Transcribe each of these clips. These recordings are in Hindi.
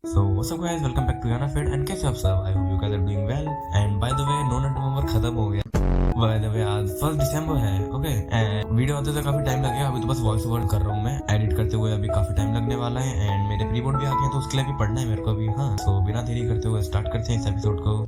So what's up guys, welcome back to Yana Fit and कैसे आप सब? I hope you guys are doing well and by the way no November खत्म हो गया। by the way आज 1 दिसंबर है। ओके वीडियो आते तो काफी टाइम लगेगा, अभी तो बस वॉइस ओवर कर रहा हूँ मैं, एडिट करते हुए अभी काफी टाइम लगने वाला है एंड मेरे प्री बोर्ड भी आ गए हैं तो उसके लिए भी पढ़ना है मेरे को अभी। हाँ सो बिना देरी करते हुए स्टार्ट करते हैं इस एपिसोड को।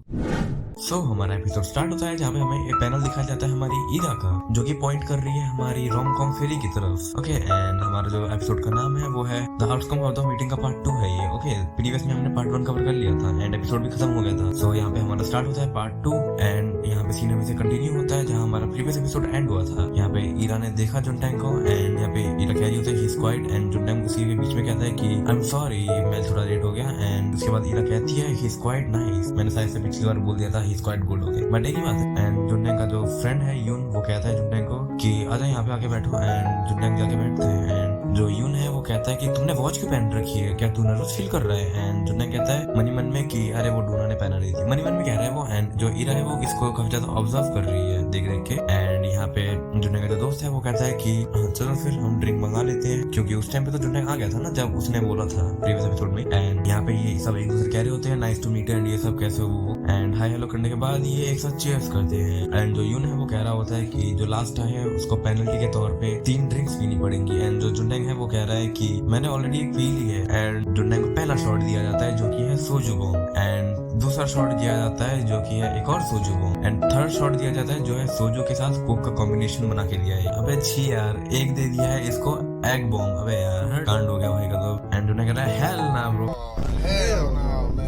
हमारा एपिसोड स्टार्ट होता है जहाँ पे हमें एक पैनल दिखाया जाता है हमारी ईरा का, जो कि पॉइंट कर रही है हमारी रोम कॉम फेरी की तरफ। ओके एंड हमारा जो एपिसोड का नाम है वो है the outcome of the meeting का पार्ट 2 है ये। ओके प्रीवियस में हमने पार्ट 1 कवर कर लिया था एंड एपिसोड भी खत्म हो गया था। सो यहाँ पे हमारा स्टार्ट होता है पार्ट 2 एंड यहाँ पे सीन में से कंटिन्यू होता है जहाँ हमारा प्रीवियस एपिसोड एंड हुआ था। यहाँ पे ईरा ने देखा जुनटैंग को एंड यहाँ पे ईरा कह रही होती है ही इज क्वाइट एंड जुनटैंग उसी के बीच में कहता है कि आई एम सॉरी मैं थोड़ा लेट हो गया एंड उसके बाद ईरा कहती है ही इज क्वाइट नाइस। मैंने शायद से पिछली बार बोल दिया था he is quite good. Okay but एक ही बात है एंड जुनटैंग का जो फ्रेंड है यून वो कहता है जुनटैंग को कि आजा यहाँ पे आके बैठो एंड जुनटैंग जाके बैठते हैं एंड जो यून है वो कहता है कि तुमने वॉच क्यों पहन रखी है, क्या तू नर्वस फील कर रहा है? एंड जुनटैंग कहता है मनी मन में कि अरे वो डोना ने पहना रही थी, मनी मन में कह रहा है वो एंड जो ईरा है वो इसको काफी ज्यादा ऑब्जर्व कर रही है देख देख के। एंड यहाँ पे जुनटैंग का जो दोस्त है वो कहता है कि चलो फिर हम ड्रिंक मंगा लेते हैं, क्योंकि उस टाइम पे तो जुनटैंग आ गया था ना जब उसने बोला था प्रीवियस एपिसोड में। एंड यहाँ पे ये सब एक दूसरे कह रहे होते हैं नाइस टू मीट एंड ये सब कैसे हो एंड हाई हेलो करने के बाद ये एक साथ चीयर्स करते हैं एंड जो यून है वो कह रहा होता है कि जो लास्ट है उसको पेनल्टी के तौर पे 3 ड्रिंक्स पीनी पड़ेंगी एंड जो जुनटैंग है वो कह रहा है कि मैंने ऑलरेडी एक पी ली है एंड जुनटैंग को पहला शॉट दिया जाता है जो कि है सोजू बॉम्ब एंड दूसरा शॉट दिया जाता है जो कि है एक और सोजू बॉम्ब एंड थर्ड शॉट दिया जाता है जो है सोजू के साथ कोक का कॉम्बिनेशन बना के दिया है। अबे छी यार, एक दे दिया है इसको एग बॉम्ब। अबे यार कांड हो गया भाई का तो। एंड जुनटैंग कह रहा है हेल ना ब्रो,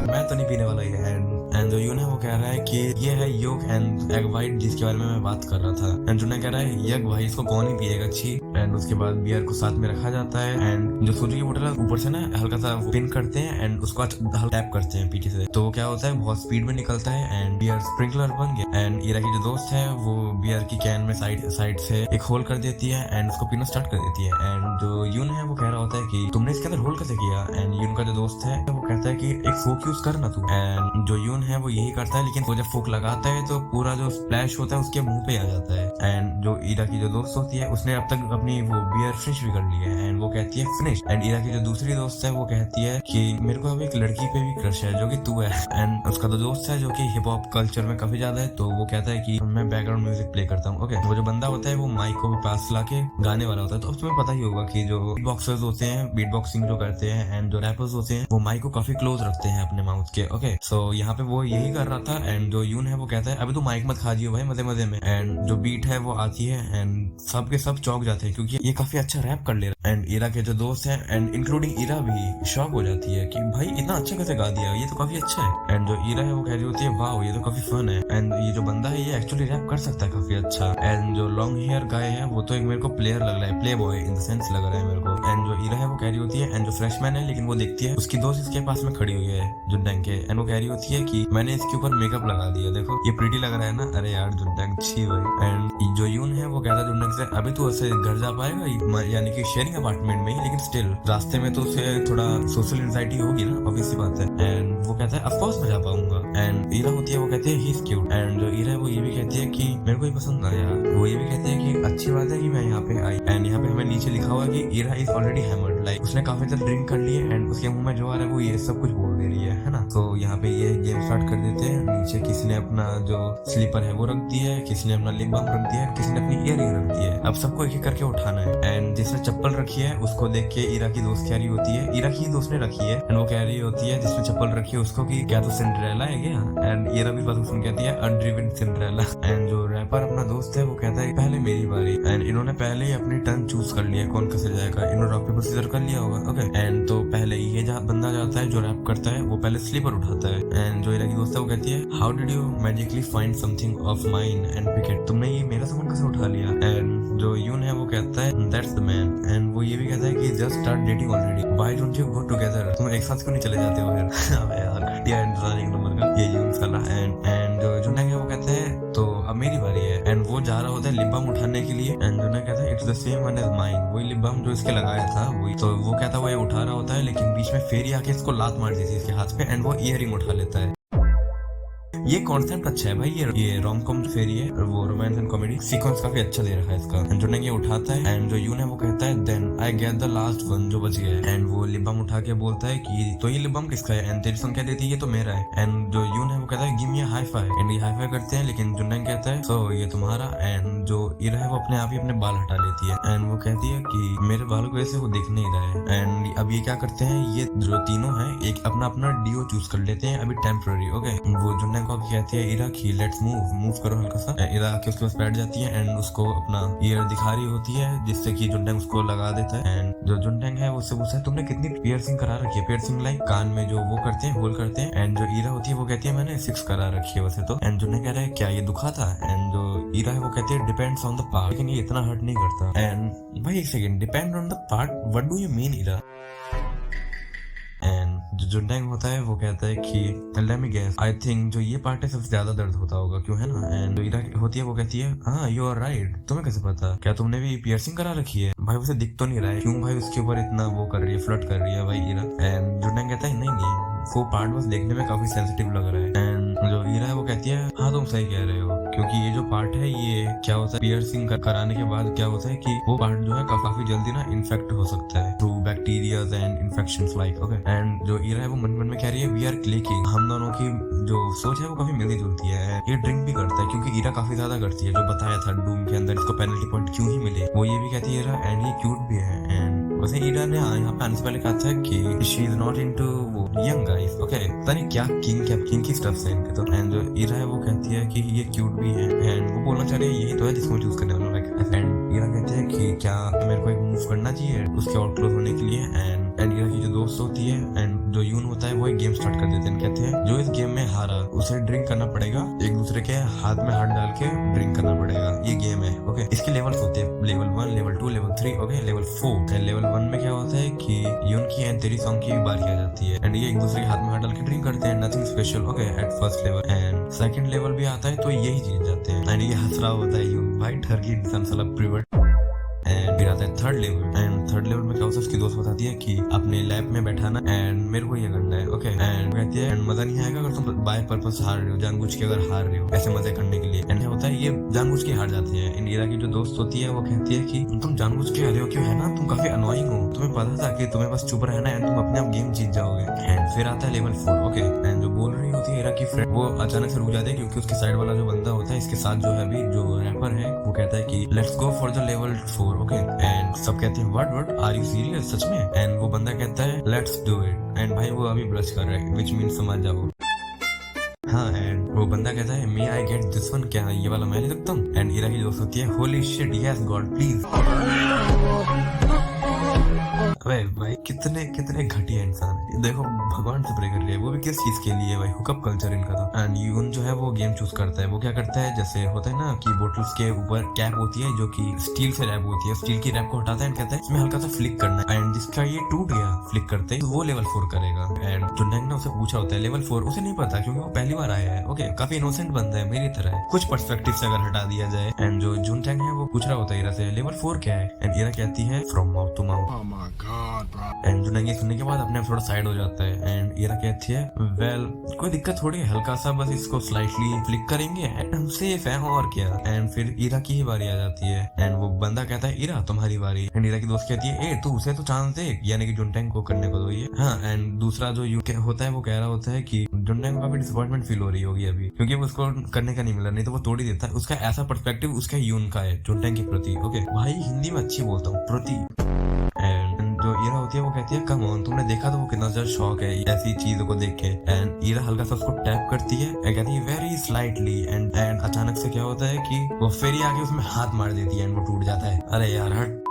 मैं तो नहीं पीने वाला ये। एंड जो यून है वो कह रहा है कि ये है योक एंड एग वाइट जिसके बारे में मैं बात कर रहा था एंड जुनटैंग कह रहा है यग भाई इसको कौन ही पिएगा छी। एंड उसके बाद बियर को साथ में रखा जाता है एंड जो सोजू की बोतल है ऊपर से ना हल्का सा पिन करते हैं एंड उसको टैप करते हैं पीछे से, तो क्या होता है बहुत स्पीड में निकलता है एंड बियर स्प्रिंकलर बन गया। एंड ईरा की जो दोस्त है वो बियर की कैन में साइड से एक होल कर देती है एंड उसको पीना स्टार्ट कर देती है एंड जो यून है वो कह रहा होता है कि तुमने इसके अंदर होल कैसे किया एंड यून का जो दोस्त है वो कहता है कि एक फोक यूज करना तू एंड जो यून है वो यही करता है, लेकिन वो जब फोक लगाता है तो पूरा जो स्प्लैश होता है उसके मुंह पे आ जाता है एंड जो ईरा की जो दोस्त होती है उसने अब तक अपनी वो बियर फिनिश भी कर ली है एंड वो कहती है फिनिश एंड ईरा की जो दूसरी दोस्त है वो कहती है कि मेरे को अब एक लड़की पे भी क्रश है जो कि तू है एंड उसका जो दोस्त है जो कि हिप हॉप कल्चर में काफी ज्यादा है तो वो कहता है कि मैं बैकग्राउंड म्यूजिक प्ले करता हूँ। ओके वो जो बंदा होता है वो माइक को पास ला के गाने वाला होता है, तो अब तुम्हें पता ही होगा कि जो बीट बॉक्सर्स होते हैं बीट बॉक्सिंग जो करते हैं एंड जो रैपर्स होते हैं वो माइक को काफी क्लोज रखते हैं अपने माउथ के। ओके सो यहाँ पे वो यही कर रहा था एंड जो यून है वो कहता है अभी तू माइक मत खा दियो भाई मजे मजे में एंड जो बीट है वो आती है एंड सब के सब चौंक जाते हैं क्योंकि ये काफी अच्छा रैप कर ले रहा है एंड ईरा के जो दोस्त है एंड इंक्लूडिंग ईरा भी शॉक हो जाती है कि भाई इतना अच्छा कैसे गा दिया, ये तो काफी अच्छा है। एंड जो ईरा है वो कह रही होती है वाह ये तो काफी फन है एंड ये जो बंदा है ये एक्चुअली रैप कर सकता है काफी अच्छा। एंड जो लॉन्ग हेयर गाय है वो तो एक मेरे को प्लेयर लग रहा है, play boy in the sense लग रहा है मेरे को। एंड जो ईरा है वो कह रही होती है एंड जो फ्रेशमैन है लेकिन वो देखती है उसकी दोस्त इसके पास में खड़ी हुई है जुनटैंग के एंड वो कह रही होती है कि मैंने इसके ऊपर मेकअप लगा दिया, देखो ये प्रीटी लग रहा है ना। अरे यार जुनटैंग छी भाई। एंड जो यून है वो कहता है जुनटैंग से अभी तो ऐसे घर जा पाएगा यानी कि शेयरिंग अपार्टमेंट में ही, लेकिन स्टिल रास्ते में तो उसे थोड़ा सोशल एंजाइटी होगी ना, ऑब्वियस सी बात है। एंड वो कहता है ऑफ कोर्स मैं जा पाऊंगा एंड ईरा होती है वो कहती है ही इज क्यूट एंड जो ईरा है वो ये भी कहती है कि मेरे को ये पसंद आया, वो ये भी कहती है कि अच्छी बात है कि मैं यहाँ पे आई एंड यहाँ पे हमें नीचे लिखा हुआ है कि Ira is already hammered, like उसने काफी ज्यादा ड्रिंक कर ली है एंड उसके मुंह में जो आ रहा है वो ये सब कुछ बोल दे रही है ना। तो यहाँ पे ये गेम स्टार्ट कर देते हैं। नीचे किसी ने अपना जो स्लीपर है वो रख दिया है, किसी ने अपना लिप बाम रख दिया है, किसी ने अपनी इयरिंग रख दी है। अब सबको एक एक करके उठाना है एंड जिसने चप्पल रखी है उसको देख के ईरा की दोस्त कह रही होती है, ईरा की दोस्त ने रखी है एंड वो कह रही होती है जिसने चप्पल रखी है उसको कि क्या तू सिंड्रेला है क्या एंड ईरा भी बात सुन कहती है अनड्रिवन सिंड्रेला। एंड जो रैपर अपना दोस्त है वो कहता है पहले मेरी बारी एंड इन्होंने पहले ही अपनी टर्न चूज कर लिया कौन कैसे जाएगा, इन्होंने रॉक पेपर सीजर कर लिया होगा। ओके एंड तो पहले ये बंदा जाता है जो रैप करता है वो पहले स्लीपर उठाता है एंड जो ईरा की दोस्त है वो कहती है how did you magically find something of mine and pick it, तुमने ये मेरा सामान कैसे उठा लिया। एंड जो यून है वो कहता है दैट्स द मैन एंड वो ये भी कहता है कि just start dating already, why don't you go together, तुम एक साथ क्यों नहीं चले जाते हो फिर। अबे यार घटिया इंतजार एक नंबर का ये यून साला। एंड जो जुनटैंग है वो कहते हैं तो अब मेरी बारी है एंड वो जा रहा होता है लिप बाम उठाने के लिए एंड जुनटैंग कहता है it's the same one as mine, वही लिप बाम जो इसके लगाया था वही। तो वो कहता है वो ये उठा रहा होता है लेकिन बीच में फेरी आके इसको लात मार देती है इसके हाथ पे एंड वो इयरिंग उठा लेता है। ये कॉन्सेप्ट अच्छा है भाई, ये रोम कॉम फेरी है, वो रोमांस एंड कॉमेडी सीक्वेंस काफी अच्छा दे रखा है इसका। एंड जो ये उठाता है एंड जो यून है वो कहता है then I get the last one जो बच गया है। एंड वो लिप बाम उठा के बोलता है कि तो ये लिप बाम किसका है? एंड तेरी संग कह देती है ये तो मेरा है। एंड जो यून है वो कहता है give me a hi fi. And ये हाई फाई करते हैं, लेकिन जुन्नंग कहता है सो ये तुम्हारा। एंड जो इरा है वो अपने आप ही अपने बाल हटा लेती है एंड वो कहती है कि मेरे बालों की वजह से वो दिख नहीं रहा है। एंड अब ये क्या करते हैं, ये जो तीनों है एक अपना अपना डीओ चूज कर लेते हैं अभी टेम्पररी। ओके, वो जुन्नंग को कहती है इरा की लेट्स मूव करो हल्का सा। इरा के उसके पास बैठ जाती है एंड उसको अपना ईयर दिखा रही होती है जिससे कि जुन्नंग उसको लगा देता है। एंड जो जुन्नंग है वो उससे पूछता है तुमने कितनी पियर्सिंग करा रखी है? पियर्सिंग लाइक कान में जो वो करते हैं, होल करते हैं। एंड जो ईरा होती है वो कहती है मैंने 6 करा रखी है वैसे तो। एंड जुन्नंग कह रहा है क्या ये दुखा था? एंड जो ईरा है वो कहती है डिपेंड्स ऑन द पार्ट, लेकिन ये इतना हर्ट नहीं करता। एंड भाई एक second, depend on the part, what do you mean Ira? And जो जुन्नंग होता है वो कहता है कि let me guess, I think जो ये पार्ट है सबसे ज्यादा दर्द होता होगा, क्यों है ना? एंड जो ईरा होती है वो कहती है हाँ यू आर राइट, तुम्हें कैसे पता? क्या तुमने भी पियर्सिंग करा रखी है? भाई उसे दिख तो नहीं रहा है, क्यों भाई उसके ऊपर इतना वो कर रही है, फ्लर्ट कर रही है भाई ईरा? एंड जुन्नंग कहता है नहीं वो पार्ट बस देखने में काफी सेंसिटिव लग रहा है। एंड जो ईरा है वो कहती है हाँ तुम सही कह रहे हो, क्योंकि ये जो पार्ट है ये क्या होता है, पियर्सिंग कराने के बाद क्या होता है कि वो पार्ट जो है काफी जल्दी ना इन्फेक्ट हो सकता है through bacterias and infections like. Okay, and जो ईरा है वो मन में कह रही है वी आर क्लिकिंग, हम दोनों की जो सोच है वो काफी मिलती जुलती है। ये ड्रिंक भी करता है क्योंकि ईरा काफी ज्यादा करती है, जो बताया था डूम के अंदर इसको पेनल्टी पॉइंट क्यों ही मिले, वो ये भी कहती है ईरा। एंड ये क्यूट भी है। एंड वैसे ईरा ने यहाँ पे आने से पहले कहा था कि she is not into young guys. Okay, पता नहीं क्या किंग की स्टफ है इनके तो। एंड जो ईरा है वो कहती है कि ये क्यूट भी है एंड वो बोलना चाह रही है यही तो है जिसको चूज करने वाला। एंड ईरा कहते हैं कि क्या मेरे को एक मूव करना चाहिए उसके और क्लोज होने के लिए। एंड ईरा की जो दोस्त होती है एंड जो यून होता है वो एक गेम स्टार्ट कर देते हैं। कहते हैं जो इस गेम में हारा उसे ड्रिंक करना पड़ेगा, एक दूसरे के हाथ में हाथ डाल के ड्रिंक करना पड़ेगा, ये गेम है। ओके, इसके लेवल्स होते हैं level 1, level 2, level 3, okay, level 4। And level 1 में क्या होता है कि यून की एंड तेरी सॉन्ग की बारी आ जाती है एंड ये एक दूसरे के हाथ में हाथ डाल के ड्रिंक करते हैं, nothing special. Okay, at first level. And second level भी आता है तो यही जीत जाते हैं एंड ये हंस रहा होता है यून, भाई ठर की इंसान साला प्रिवर्ट। एंड फिर आता है third level. And third level में क्या होता है, उसकी दोस्त बताती है कि अपने लैब में बैठाना एंड मेरे को ये करना है। ओके, एंड कहती है मजा नहीं आएगा अगर तुम बाय पर्पस हार रहे हो, जानबूझ के अगर हार रहे हो ऐसे मजे करने के लिए। एंड क्या होता है ये जानबूझ के हार जाते हैं। एंड ईरा की जो दोस्त होती है वो कहती है कि तुम जानबूझ के हारे हो, क्यों है ना, तुम काफी अनोइंग हो, तुम्हें पता था कि तुम्हें बस चुप रहना है एंड तुम अपने आप गेम जीत जाओगे। एंड फिर आता है लेवल 4। ओके, एंड जो बोल रही होती है ईरा की फ्रेंड वो अचानक से रुक जाते हैं क्योंकि उसके साइड वाला जो बंदा होता है इसके साथ जो है अभी जो रैपर है वो कहता है कि let's go for the level 4। Okay, and सब कहते हैं व्हाट आर यू सीरियस, सच में? एंड वो बंदा कहता है लेट्स डू इट। एंड भाई वो अभी ब्लश कर रहा है विच मीन समझ जाओ। हाँ, एंड वो बंदा कहता है मे आई गेट दिस वन, क्या ये वाला मैं ले सकता हूँ? एंड ईरा की दोस्त होती है holy shit yes God please. अबे भाई कितने घटिया इंसान, देखो भगवान से प्रे कर रही है, वो भी किस चीज के लिए भाई, हुकअप कल्चर इनका तो। एंड यून जो है वो गेम चूज करता है, वो क्या करता है जैसे होता है ना कि बोटल्स के ऊपर कैप होती है जो कि स्टील से रैप होती है, स्टील की रैप को हटाता है एंड कहता है इसमें हल्का सा फ्लिक करना है एंड जिसका ये टूट गया फ्लिक करते तो वो लेवल 4 करेगा। एंड जुन्नंग ने उसे पूछा होता है लेवल 4, उसे नहीं पता क्योंकि वो पहली बार आया है। ओके, काफी इनोसेंट बंदा है मेरी तरह है, कुछ पर्सपेक्टिव से अगर हटा दिया जाए। एंड जो जुन्नंग है वो पूछ रहा होता है ईरा से लेवल 4 क्या है? एंड ईरा कहती है from mouth to mouth. And जुन्नंग ये सुनने के बाद अपने आप थोड़ा साइड हो जाता है एंड ईरा कहती है वेल कोई दिक्कत थोड़ी है, हल्का सा बस इसको स्लाइटली फ्लिक करेंगे एंड हम सेफ है और क्या। एंड फिर ईरा की ही बारी आ जाती है एंड वो बंदा कहता है ईरा तुम्हारी बारी। एंड ईरा की दोस्त कहती है ए तू उसे तो चांस दे, यानी कि जुन्नंग को करने को दो ये। हाँ, एंड दूसरा जो यू होता है वो कह रहा होता है कि जुन्नंग को काफी डिसअपॉइंटमेंट फील हो रही होगी अभी क्योंकि वो उसको करने का नहीं मिला, नहीं तो वो तोड़ ही देता है। उसका ऐसा पर्सपेक्टिव उसका यून का है जुन्नंग के प्रति। ओके भाई हिंदी में अच्छी बोलता हूँ, प्रति। एंड जो ईरा होती है वो कहती है कम ऑन, तुमने देखा तो वो कितना ज्यादा शॉक है ऐसी चीजों को देख के। एंड ईरा हल्का सा उसको टैप करती है एंड कहती है वेरी स्लाइटली एंड अचानक से क्या होता है कि वो फेरी आके उसमें हाथ मार देती है एंड वो टूट जाता है। अरे यार हट।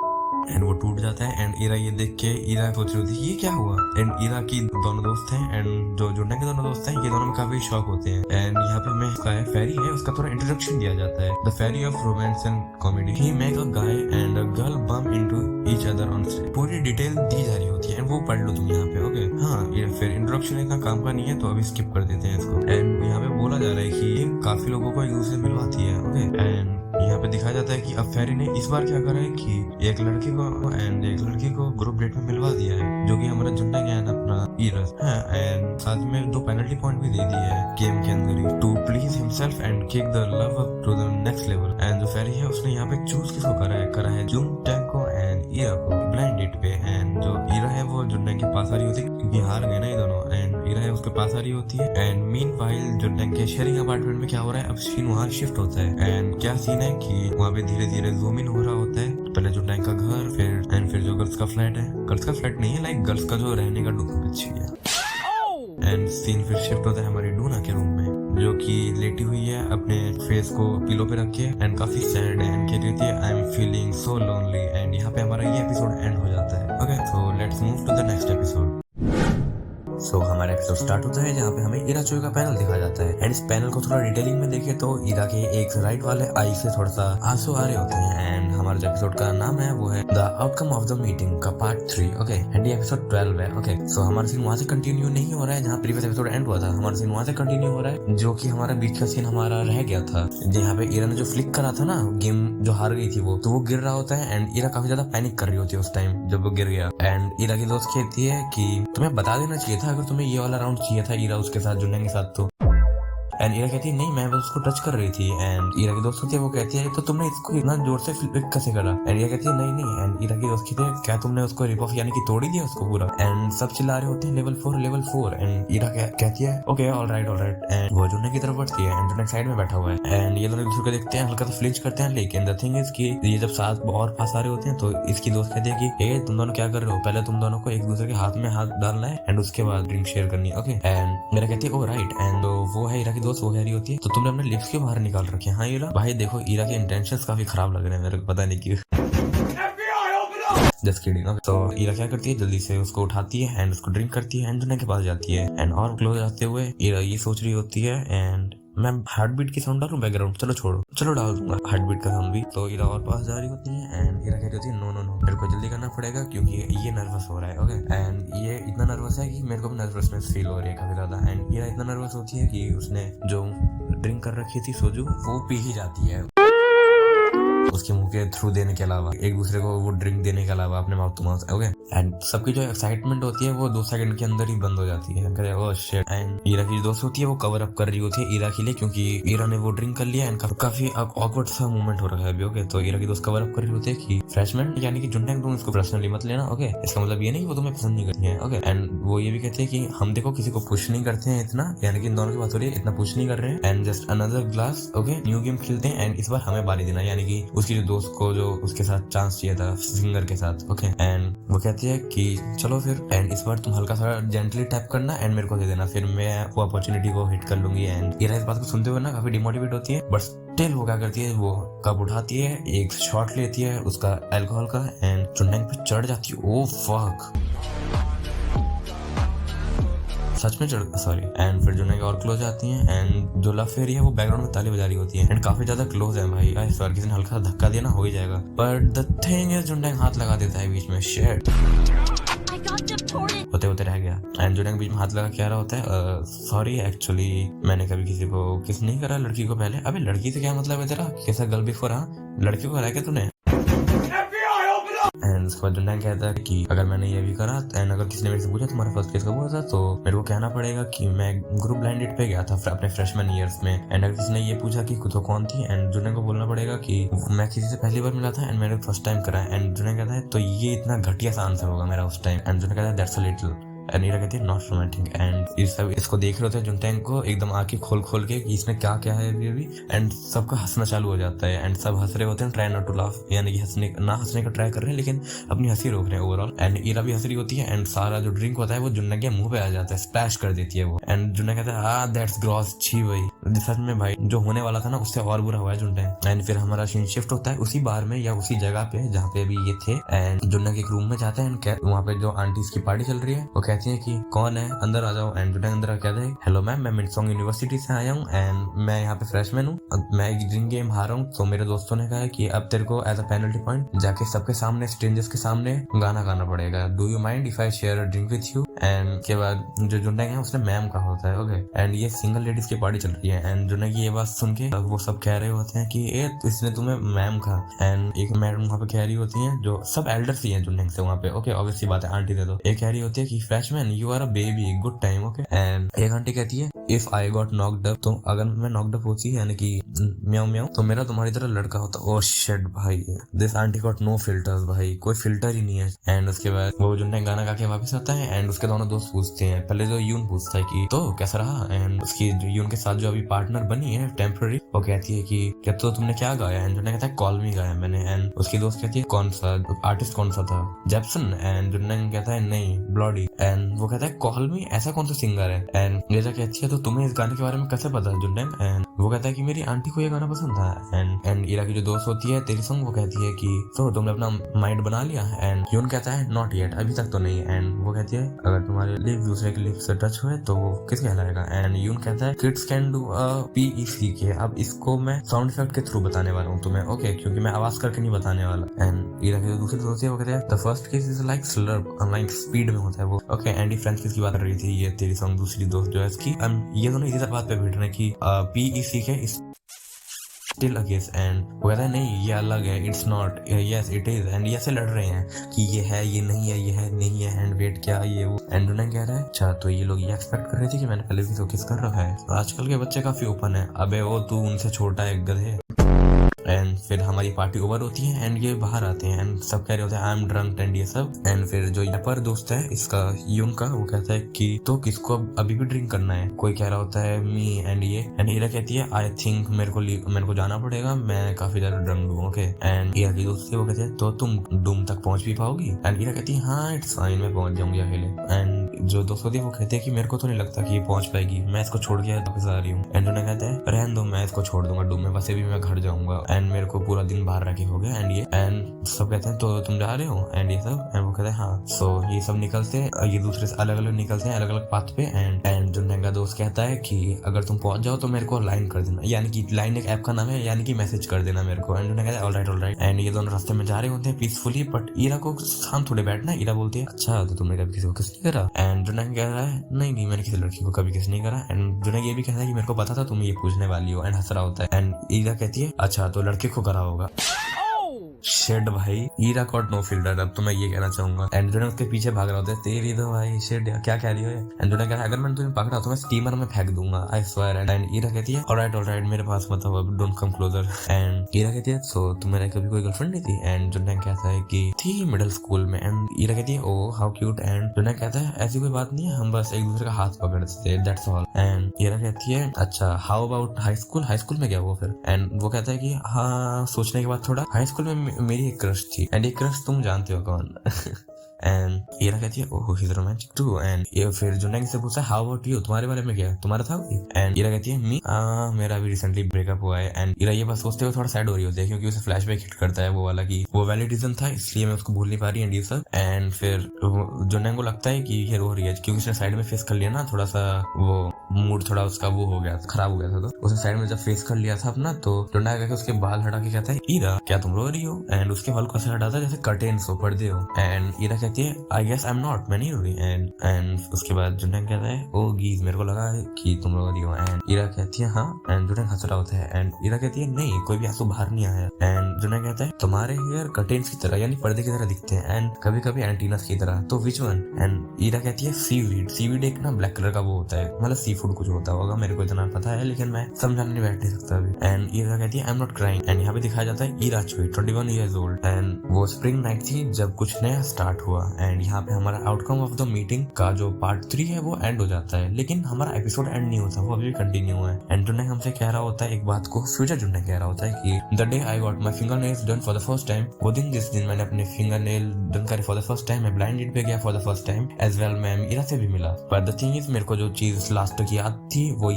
एंड वो टूट जाता है एंड ईरा ये देख के ईरा सोच रही होती है ये क्या हुआ। एंड ईरा की दोनों दोस्त हैं एंड जो जुन्नंग के दोनों दोस्त हैं ये दोनों में काफी शॉक होते हैं। एंड यहाँ पे हमें उसका फेरी है उसका थोड़ा इंट्रोडक्शन दिया जाता है, the fairy of romance and comedy, he make a guy and a girl bump into each other on stage. पूरी डिटेल दी जा रही होती है एंड वो पढ़ लो तुम यहाँ पे। ओके हाँ, ये फिर इंट्रोडक्शन इतना काम का नहीं है तो अभी स्किप कर देते हैं इसको। एंड यहाँ पे बोला जा रहा है कि ये काफी लोगों को एक दूसरे से मिलवाती है। ओके, एंड यहाँ पे दिखाया जाता है कि अब फेरी ने इस बार क्या करा है कि एक लड़के को एंड एक लड़की को ग्रुप डेट में मिलवा दिया है, जो कि हमारा जुंडैंग है अपना ईरस है, एंड साथ में 2 पेनल्टी पॉइंट भी दे दिए है गेम के अंदर ही, to please himself and kick the love up to the next level. And जो फेरी है उसने यहाँ पे चूज किसको करा है जुंडैंग को एंड ईरा को ब्लाइंड डेट पे। एंड जो ईरा है वो जुंडैंग के पास आ रही होती है क्योंकि हार गए ना ये दोनों, एंड ईरा है उसके पास आ रही होती है। एंड मीनवाइल जुंडैंग के शेयरिंग अपार्टमेंट में क्या हो रहा है, अब सीन वहाँ शिफ्ट होता है। एंड क्या सीन है कि वहाँ पे धीरे धीरे जूम इन हो रहा होता है, पहले जुंडैंग का घर, फिर जो गर्ल्स का फ्लैट है, गर्ल्स का फ्लैट नहीं है लाइक गर्ल्स का जो रहने का अच्छी है। एंड सीन फिर शिफ्ट होता है हमारी डूना के रूम में, जो कि लेटी हुई है अपने फेस को पिलो पे रख के एंड काफी सैड है एंड कह रही थी I am feeling so lonely. And यहाँ पे हमारा ये एपिसोड एंड हो जाता है। Okay, so let's move to the next episode. So हमारा एपिसोड स्टार्ट होता है जहाँ पे हमें ईरा चोई का पैनल दिखाया जाता है। एंड इस पैनल को थोड़ा डिटेलिंग में देखें तो ईरा के एक राइट वाले आई से थोड़ा सा आंसू आ रहे होते हैं। एंड हमारा जो एपिसोड का नाम है वो है the outcome of the meeting का पार्ट 3। ओके, एंड ये एपिसोड 12 है। ओके, सो हमारा सीन वहाँ से कंटिन्यू नहीं हो रहा है जहाँ प्रीवियस एपिसोड एंड हुआ था, हमारा सीन वहाँ से कंटिन्यू हो रहा है जो कि हमारा बीच का सीन हमारा रह गया था, जहाँ पे ईरा ने जो फ्लिक करा था ना गेम जो हार गई थी वो, तो वो गिर रहा होता है एंड ईरा काफी ज्यादा पैनिक कर रही होती है उस टाइम जब वो गिर गया। एंड ईरा की दोस्त कहती है कि तुम्हें बता देना चाहिए था अगर तुम्हें ये वाला राउंड चाहिए था ईरा उसके साथ जुड़ने के साथ तो। एंड ईरा कहती है नहीं मैं बस उसको टच कर रही थी। एंड ईरा की दोस्त होती है वो कहती है तो तुमने इसको इतना जोर से फ्लिक कैसे करा। एंड ईरा कहती है नहीं। एंड ईरा की दोस्त कहती है क्या तुमने उसको रिप ऑफ यानी कि तोड़ ही दिया उसको पूरा। एंड सब चिल्ला रहे होते हैं लेवल 4। एंड ईरा कहती है ओके ऑलराइट। एंड वो जुड़ने की तरफ बढ़ती है एंड जुड़ने साइड में बैठा हुआ है। एंड ये दोनों दूसरे को देखते हैं, हल्का सा फ्लिंच करते हैं, लेकिन द थिंग इज कि ये जब साथ और पास आ रहे होते हैं तो इसकी दोस्त कहती है कि ए तुम दोनों क्या कर रहे हो, पहले तुम दोनों को एक दूसरे के हाथ में हाथ डालना है एंड उसके बाद ड्रिंक शेयर करनी है। ओके, एंड ईरा कहती है ओ राइट। एंड वो है ईरा की दोस्त, वो कह रही होती है तो तुमने अपने लिप्स के बाहर निकाल रखे हैं। हाँ ईरा भाई देखो ईरा के इंटेंशंस काफी खराब लग रहे हैं मेरे को, पता नहीं क्यों। Just kidding. तो ईरा क्या करती है जल्दी से उसको उठाती है एंड उसको ड्रिंक करती है एंड जुन्ने के पास जाती है। एंड और क्लोज आते हुए ईरा ये सोच रही होती है एंड मैं हार्ट बीट की साउंड डालूं बैकग्राउंड, चलो डाल दूंगा हार्ट बीट का साउंड भी। तो ईरा और पास जा रही होती है एंड ईरा कह रही होती है नो मेरे को जल्दी करना पड़ेगा क्योंकि ये नर्वस हो रहा है। ओके, एंड ये इतना नर्वस है कि मेरे को नर्वसनेस फील हो रही है काफी ज्यादा। एंड ईरा इतना नर्वस होती है कि उसने जो ड्रिंक कर रखी थी सोजू वो पी ही जाती है उसके मुंह के थ्रू देने के अलावा, एक दूसरे को वो ड्रिंक देने के अलावा अपने mouth to mouth. Okay, and सबकी जो एक्साइटमेंट होती है वो 2 सेकंड के अंदर ही बंद हो जाती है। Oh shit. एंड ईरा की दोस्त होती है वो कवर अप कर रही होती है ईरा के लिए क्योंकि ईरा ने वो ड्रिंक कर लिया एंड काफी ऑकवर्ड सा मूवमेंट हो रहा है अभी। ओके, तो ईरा की दोस्त कवर अप कर रही होती है कि फ्रेशमैन यानी कि जुंडैंग तुम इसको पर्सनली मत लेना। ओके, इसका मतलब ये नहीं वो तुम्हें पसंद नहीं करती है। ओके, एंड वो ये भी कहते हैं कि हम देखो किसी को पुश नहीं करते हैं इतना, यानी कि इन दोनों की बात हो रही है, इतना पुश नहीं कर रहे हैं and just another glass. Okay, new game खेलते हैं एंड इस बार हमें बारी देना, यानी कि उसकी जो दोस्त को जो उसके साथ चांस चाहिए था सिंगर के साथ। ओके, एंड वो कहती है कि चलो फिर एंड इस बार तुम हल्का सा जेंटली टैप करना एंड मेरे को दे देना, फिर मैं वो अपॉर्चुनिटी को हिट कर लूंगी। एंड ईरा इस बात को सुनते हुए ना काफी डिमोटिवेट होती है, बट स्टिल वो क्या करती है वो कप उठाती है, एक शॉट लेती है उसका अल्कोहल का एंड जुंडैंग पे चढ़ जाती है। ओह फक, सच में चढ़ सॉरी। एंड फिर जुंडैंग और क्लोज आती हैं एंड जो लव फेरी है वो बैकग्राउंड में ताली बजा रही होती है एंड काफी ज्यादा क्लोज है भाई। आई सॉरी किसी ने हल्का धक्का दिया ना हो ही जाएगा, बट द थिंग इज जुंडैंग हाथ लगा देता है बीच में। शिट, होते रह गया। एंड जुंडैंग बीच में हाथ लगा क्या रहा होता है सॉरी एक्चुअली मैंने कभी किसी को किस नहीं करा लड़की को पहले। अबे लड़की से क्या मतलब है तेरा, कैसा गर्ल बिफोर। हाँ लड़की को करा क्या तूने। एंड उसके बाद जुंडैंग कहता है कि अगर मैंने ये भी करा एंड अगर किसी ने मेरे से पूछा तुम्हारा फर्स्ट केस कब हुआ था तो मेरे को कहना पड़ेगा कि मैं ग्रुप ब्लाइंड डेट पे गया था अपने फ्रेशमैन ईयर्स में। एंड अगर किसी ने ये पूछा कि तो कौन थी एंड जुंडैंग को बोलना पड़ेगा कि मैं किसी से पहली बार मिला था एंड मैंने फर्स्ट टाइम करा। एंड जुंडैंग कहता है तो ये इतना घटिया सा आंसर होगा मेरा उस टाइम। एंड जुंडैंग कहता है that's a little. And Ira कहती है नॉट रोमांटिक। एंड इसको देख रहे होते हैं जुंडैंग को एकदम आंखें खोल के कि इसमें क्या है अभी एंड सबका हंसना चालू हो जाता है एंड सब हंस रहे होते हैं, ट्राई नॉट टू लाफ, यानी कि हंसने का ट्राई कर रहे हैं लेकिन अपनी हंसी रोक रहे हैं ओवरऑल। एंड ईरा भी हंस रही होती है एंड सारा जो ड्रिंक होता है वो जुंडैंग के मुंह पे आ जाता है, स्प्लैश कर देती है वो। एंड जुंडैंग कहता है हाँ दैट्स ग्रॉस, छी भाई सच में भाई जो होने वाला था ना उससे और बुरा हुआ है जुंडैंग। एंड फिर हमारा सीन शिफ्ट होता है उसी बार में या उसी जगह पे जहाँ पे अभी ये थे एंड जुंडैंग एक रूम में जाते हैं एंड वहाँ पे जो आंटीज की पार्टी चल रही है। ओके, कहती है कि कौन है, अंदर आ जाओ। एंड जुनैंग अंदर कहते हैं हेलो मैम, मैं मिनसोंग यूनिवर्सिटी से आया हूँ एंड मैं यहाँ पे फ्रेशमैन हूँ, मैं एक ड्रिंक गेम हारा हूँ, तो मेरे दोस्तों ने कहा है कि अब तेरे को एज अ पेनल्टी पॉइंट जाके सबके सामने, स्ट्रेंजर्स के सामने गाना गाना पड़ेगा। Do you mind if I share a drink with you. And के बाद जो जुनैंग है उसने मैम कहा होता है, ओके। एंड ये सिंगल लेडीज की पार्टी चल रही है एंड जुनैंग ये बात सुन के वो सब कह रहे होते हैं कि ए इसने तुम्हें मैम कहा। एंड एक मैडम वहाँ पे कह रही होती है, जो सब एल्डर्स ही हैं जुनैंग से वहाँ पे, ओके, ऑब्वियसली बात है, आंटी दे दो। एक कह रही होती है कि freshman you are a baby, good time, okay. And एक आंटी कहती है if I got knocked up, तो अगर मैं नॉक्ड अप होती यानी कि म्याऊ म्याऊ, तो मेरा तुम्हारी तरह लड़का होता। ओ शिट भाई, this aunty got no filters, भाई कोई फिल्टर ही नहीं है। एंड उसके बाद वो जुनैंग गाना गा के वापस आता है एंड उसके दोनों दोस्त पूछते हैं, पहले जो यून पूछता है कि तो कैसा रहा। एंड उसकी यून के साथ जो अभी पार्टनर बनी है टेम्पररी, वो कहती है कि क्या तो तुमने क्या गाया। एंड जुनैंग कहता है कॉल मी गाया मैंने। एंड उसकी दोस्त कहती है कौन सा आर्टिस्ट, कौन सा था, जेप्सन। एंड जुनैंग कहता है नहीं, ब्लॉडी। एंड वो कहता है कॉल मी ऐसा कौन सा सिंगर है। एंड लिजा कहती है तो तुम्हें इस गाने के बारे में कैसे पता जुनैंग। एंड वो कहता है कि मेरी आंटी को ये गाना पसंद था। एंड इरा की जो दोस्त होती है तेरी संग, वो कहती है कि तो तुमने अपना माइंड बना लिया। एंड यून कहता है नॉट येट, अभी तक तो नहीं। एंड वो कहती है अगर तुम्हारे लिप्स दूसरे के लिप्स से टच हुए तो वो किस कहलाएगा। एंड यून कहता है किड्स कैन डू PECK, अब इसको मैं साउंड इफेक्ट के थ्रू बताने वाला हूँ तुम्हें, ओके, क्योंकि मैं आवाज करके नहीं बताने वाला। एंड इरा की जो दूसरी दोस्त है वो कहते हैं the first case is like slurp, like speed में होता है वो, ओके। एंड ये फ्रेंच किस की बात कर रही थी, ये तेरी सॉन्ग दूसरी दोस्त जो है इसकी। ये दोनों इसी बात पे बैठ रहे हैं कि PECK स्टिल अगेंस्ट। एंड वो कहता है नहीं ये अलग है, it's not, yes it is. And ये ऐसे लड़ रहे हैं कि ये है, ये नहीं है, ये है, नहीं है, एंड वेट क्या ये वो। एंड जुनैंग कह रहा है अच्छा तो ये लोग ये एक्सपेक्ट कर रहे थे कि मैंने पहले भी तो किस कर रखा है। आजकल के बच्चे काफी ओपन है, अबे वो तू उनसे छोटा है गधे। एंड फिर हमारी पार्टी ओवर होती है एंड ये बाहर आते हैं एंड सब कह रहे होते हैं आई एम ड्रंक एंड ये सब। एंड फिर जो रैपर दोस्त है इसका यून का, वो कहता है कि तो किसको अभी भी ड्रिंक करना है। कोई कह रहा होता है मी एंड ये। एंड ईरा कहती है आई थिंक मेरे को जाना पड़ेगा, मैं काफी ज्यादा ड्रंक हूँ, ओके। एंड ईरा की दोस्त है वो कहते हैं तो तुम डूम तक पहुंच भी पाओगी। एंड ईरा कहती है हाँ इट्स फाइन, मैं पहुंच जाऊंगी अकेले। एंड जो दोस्त होती है वो कहते हैं कि मेरे को तो नहीं लगता कि ये पहुंच पाएगी, मैं इसको छोड़ के वापस आ रही हूँ। एंड उन्हें कहता है रहने दो, मैं इसको छोड़ दूंगा डूम में, वैसे भी मैं घर जाऊंगा एंड मेरे को पूरा दिन बाहर रखे हो गया। एंड ये एंड सब कहते हैं तो तुम जा रहे हो एंड ये सब। एंड वो कहते हैं हाँ। सो ये सब निकलते हैं, ये दूसरे से अलग अलग निकलते हैं, अलग अलग पाथ पे। एंड जुनैंग का दोस्त कहता है कि अगर तुम पहुंच जाओ तो मेरे को लाइन कर देना, यानी कि लाइन एक ऐप का नाम है, यानी कि मैसेज कर देना मेरे को। एंड जुनैंग कहता है ऑलराइट। एंड ये दोनों रास्ते में जा रहे होते हैं पीसफुली, बट ईरा को शांत थोड़े बैठना है। ईरा बोलती है अच्छा तो तुमने कभी किसी को किस नहीं करा। एंड जुनैंग कह रहा है नहीं मैंने किसी लड़की को कभी किस नहीं करा। एंड जुनैंग ये भी कहता है कि मेरे को पता था तुम ये पूछने वाली हो। एंड हंस रहा होता है। एंड ईरा कहती है अच्छा तो लड़के को करा होगा। शेड भाई, ईरा गॉट नो फिल्टर, अब तो मैं ये कहना चाहूंगा। एंड जुनैंग उसके पीछे भाग रहा होता है तेरी तो भाई शेड क्या कह रही हो। एंड जुनैंग कह रहा है अगर मैंने तुम्हें पकड़ा तो मैं स्टीमर में फेंक दूंगा, आई स्वेयर। एंड ईरा कहती है ऑलराइट मेरे पास मत आओ, अब don't come closer. And Ira कहती है सो तुम्हारे कभी कोई गर्लफ्रेंड नहीं थी। एंड जुनैंग कहता है कि थी मिडिल स्कूल में। एंड ईरा कहती है ओ हाउ क्यूट। एंड जुनैंग कहता है ऐसी कोई बात नहीं है, हम बस एक दूसरे का हाथ पकड़ते थे, दैट्स ऑल। एंड ईरा कहती है अच्छा how about high school, high school में क्या हुआ फिर। एंड वो कहता है कि हाँ सोचने के बाद थोड़ा, हाई स्कूल में मेरी एक क्रश थी एंड ये क्रश तुम जानते हो कौन। एंड ईरा कहती है oh he is romantic too. And ये फिर जुनैंग से पूछता है हाउ अबाउट यू, तुम्हारे बारे में क्या, तुम्हारा था कोई। एंड ईरा कहती है मी मेरा भी रिसेंटली ब्रेकअप हुआ है। एंड ईरा ये बात सोचते हुए थोड़ा सैड हो रही होती है क्योंकि उसे फ्लैशबैक हिट करता है वो वाला कि वो वैलिड रीजन था इसलिए मैं उसको भूल नहीं पा रही। एंड ये सब। एंड फिर जुनैंग को लगता है कि ये रो रही है क्योंकि उसने साइड में फेस कर लिया ना, थोड़ा सा वो मूड थोड़ा उसका वो हो गया, खराब हो गया था, तो उसने साइड में जब फेस कर लिया था अपना, तो जुनैंग आके उसके बाल हटा के कहता है ईरा क्या तुम रो रही हो। एंड उसके बाल को ऐसे हटाता है जैसे कर्टेन्स हो, पर्दे हो। एंड ईरा कहती है आई गेस I'm not, मैं नहीं रो रही। एंड उसके बाद जुनैंग कहता है ओ गीज मेरे को लगा कि तुम रो रही हो। एंड ईरा कहती है हाँ। एंड जुनैंग हंस रहा होता है। एंड ईरा कहती है नहीं कोई भी आंसू बाहर नहीं आया। एंड जुनैंग कहता है तुम्हारे हेयर कर्टेन्स की तरह यानी पर्दे की तरह दिखते हैं एंड कभी कभी एंटीनास की तरह, तो विच वन। एंड ईरा कहती है सीवीड। सीवीड एक ना ब्लैक कलर का वो होता है, मतलब सी फूड कुछ होता होगा, मेरे को इतना पता है लेकिन मैं समझाने नहीं बैठ नहीं सकता अभी। एंड ईरा कहती है I am not crying. And यहाँ पे दिखाया जाता है ईरा चुई 21 years old। एंड वो स्प्रिंग नाइट थी जब कुछ नया स्टार्ट हुआ। एंड यहाँ पे हमारा आउटकम ऑफ द मीटिंग का जो पार्ट 3 है वो एंड हो जाता है, लेकिन हमारा एपिसोड एंड नहीं होता, वो अभी भी कंटिन्यू है। एंड जुनैंग हमसे कह रहा होता है एक बात को, फ्यूचर जुनैंग कह रहा होता है कि the day I got my finger nails done for the first time, वो दिन जिस दिन मैंने अपने फिंगर नेल डन करे फॉर द फर्स्ट टाइम, मैं ब्लाइंड डेट पे गया for the first time as well, मैं ईरा से भी मिला। बट द थिंग इज मेरे को जो चीज लास्ट कैरेक्टर की याद थी वो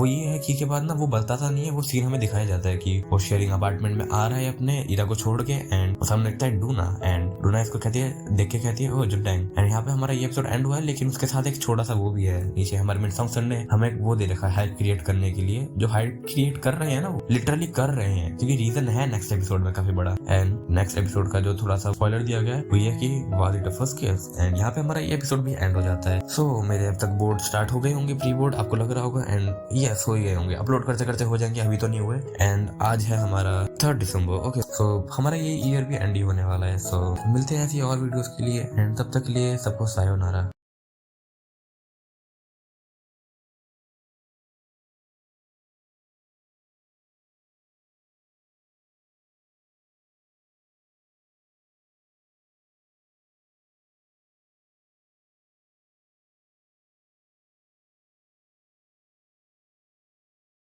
ये है कि के बाद ना वो बताता नहीं है, वो सीन हमें दिखाया जाता है कि वो शेयरिंग अपार्टमेंट में आ रहा है अपने इरा को छोड़ के, एंड सामने लगता है डूना, एंड डूना इसको कहती है, देख के कहती है, ओ जुटांग। एंड यहाँ पे हमारा ये एपिसोड एंड हुआ है, लेकिन उसके साथ एक छोटा सा वो भी है, नीचे हमारे मिनसोंग सर ने हमें वो दे रखा है हाइप क्रिएट करने के लिए। जो हाइप क्रिएट कर रहे हैं ना, वो लिटरली कर रहे हैं, क्योंकि रीजन है नेक्स्ट एपिसोड में काफी बड़ा। एंड नेक्स्ट एपिसोड का जो थोड़ा सा स्पॉइलर दिया गया है वो ये कि was it a first case, and यहाँ पे हमारा ये एपिसोड भी एंड हो जाता है। सो मेरे अब तक बोर्ड स्टार्ट हो गए होंगे, प्री बोर्ड आपको लग रहा होगा, एंड यस हो ही गए होंगे, अपलोड करते करते हो जाएंगे, अभी तो नहीं हुए। एंड आज है हमारा 3 दिसंबर। ओके, सो हमारा ये ईयर भी एंड ही होने वाला है। सो मिलते हैं ऐसी और वीडियोस के लिए, एंड तब तक के लिए सबको सायोनारा।